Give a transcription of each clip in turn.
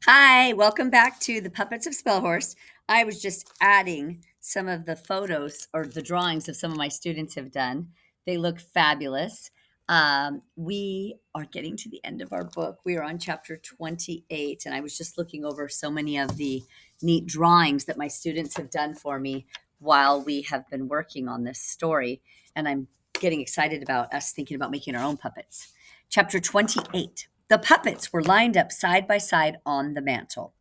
Hi, welcome back to the Puppets of Spelhorst. I was just adding some of the photos or the drawings of some of my students have done. They look fabulous. We are getting to the end of our book. We are on chapter 28, and I was just looking over so many of the neat drawings that my students have done for me while we have been working on this story. And I'm getting excited about us thinking about making our own puppets. Chapter 28. The puppets were lined up side by side on the mantel.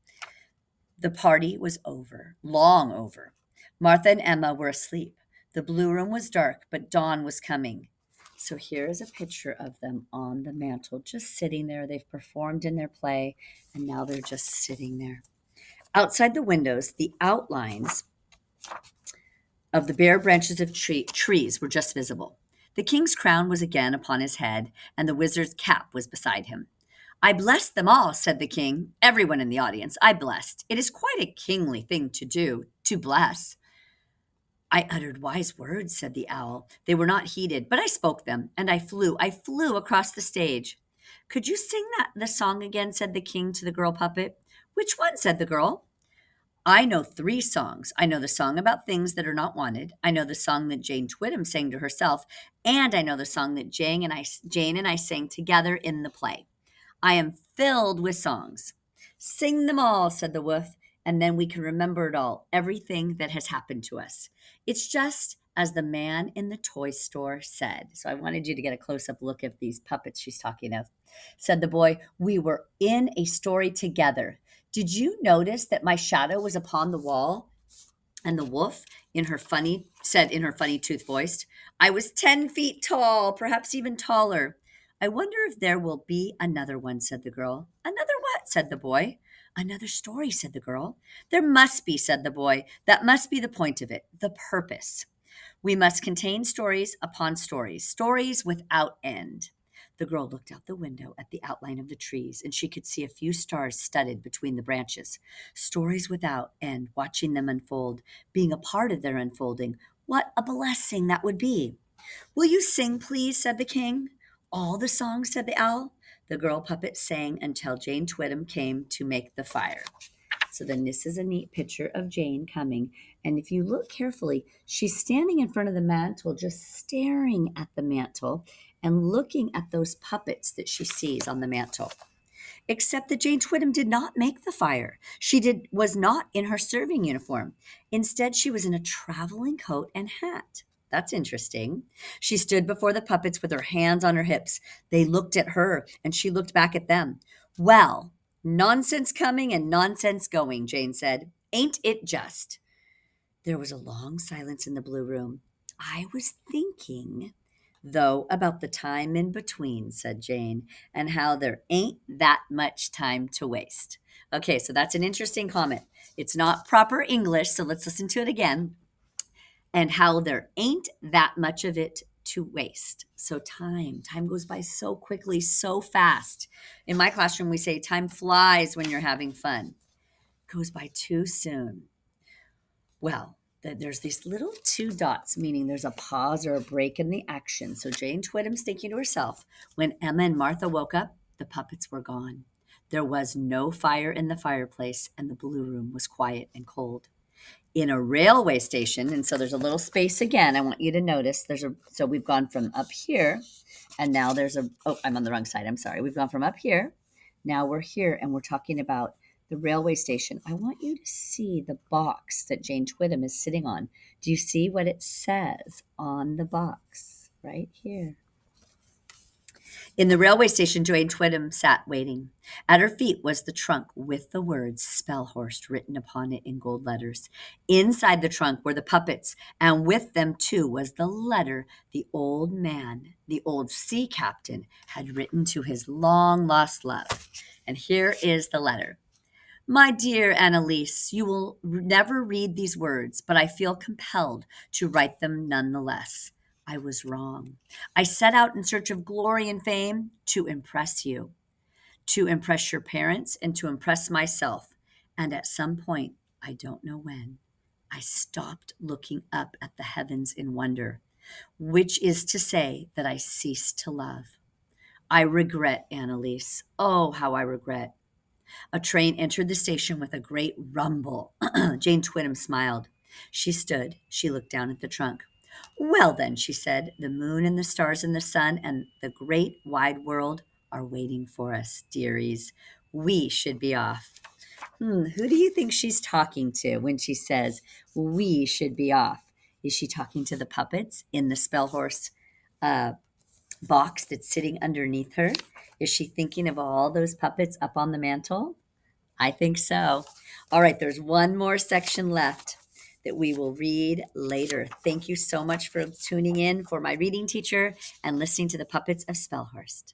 The party was over, long over. Martha and Emma were asleep. The blue room was dark, but dawn was coming. So here is a picture of them on the mantel, just sitting there. They've performed in their play, and now they're just sitting there. Outside the windows, the outlines of the bare branches of trees were just visible. The king's crown was again upon his head, and the wizard's cap was beside him. I blessed them all, said the king. Everyone in the audience, I blessed. It is quite a kingly thing to do, to bless. I uttered wise words, said the owl. They were not heeded, but I spoke them, and I flew across the stage. Could you sing the song again, said the king to the girl puppet. Which one, said the girl. I know three songs. I know the song about things that are not wanted. I know the song that Jane Twittem sang to herself, and I know the song that Jane and I sang together in the play. I am filled with songs. Sing them all, said the wolf, and then we can remember it all, everything that has happened to us. It's just as the man in the toy store said. So I wanted you to get a close up look at these puppets she's talking of. Said the boy, we were in a story together. Did you notice that my shadow was upon the wall? And the wolf, in her funny toothed voice, I was 10 feet tall, perhaps even taller. I wonder if there will be another one, said the girl. Another what? Said the boy. Another story, said the girl. There must be, said the boy. That must be the point of it, the purpose. We must contain stories upon stories, stories without end. The girl looked out the window at the outline of the trees, and she could see a few stars studded between the branches. Stories without end, watching them unfold, being a part of their unfolding. What a blessing that would be! Will you sing, please? Said the king. All the songs, said the owl. The girl puppet sang until Jane Twittem came to make the fire. So then this is a neat picture of Jane coming. And if you look carefully, she's standing in front of the mantle, just staring at the mantle and looking at those puppets that she sees on the mantle. Except that Jane Twittem did not make the fire. Was not in her serving uniform. Instead, she was in a traveling coat and hat. That's interesting. She stood before the puppets with her hands on her hips. They looked at her, and she looked back at them. Well, nonsense coming and nonsense going, Jane said. Ain't it just? There was a long silence in the blue room. I was thinking, though, about the time in between, said Jane, and how there ain't that much time to waste. Okay, so that's an interesting comment. It's not proper English, so let's listen to it again. And how there ain't that much of it to waste. So time goes by so quickly, so fast. In my classroom, we say time flies when you're having fun. Goes by too soon. Well, there's these little two dots, meaning there's a pause or a break in the action. So Jane Twittem's thinking to herself, when Emma and Martha woke up, the puppets were gone. There was no fire in the fireplace, and the blue room was quiet and cold. In a railway station, and so there's a little space again. I want you to notice so we've gone from up here, and now I'm on the wrong side. I'm sorry. We've gone from up here. Now we're here, and we're talking about the railway station. I want you to see the box that Jane Twittem is sitting on. Do you see what it says on the box right here? In the railway station, Jane Twittem sat waiting. At her feet was the trunk with the words Spelhorst written upon it in gold letters. Inside the trunk were the puppets, and with them, too, was the letter the old man, the old sea captain, had written to his long-lost love. And here is the letter. My dear Annalise, you will never read these words, but I feel compelled to write them nonetheless. I was wrong. I set out in search of glory and fame to impress you, to impress your parents, and to impress myself. And at some point, I don't know when, I stopped looking up at the heavens in wonder, which is to say that I ceased to love. I regret, Annalise. Oh, how I regret. A train entered the station with a great rumble. Jane Twittem smiled. She stood. She looked down at the trunk. Well, then, she said, the moon and the stars and the sun and the great wide world are waiting for us, dearies. We should be off. Who do you think she's talking to when she says we should be off? Is she talking to the puppets in the Spellhorst uh, box that's sitting underneath her? Is she thinking of all those puppets up on the mantle? I think so. All right, there's one more section left that we will read later. Thank you so much for tuning in for my reading teacher and listening to the Puppets of Spellhorst.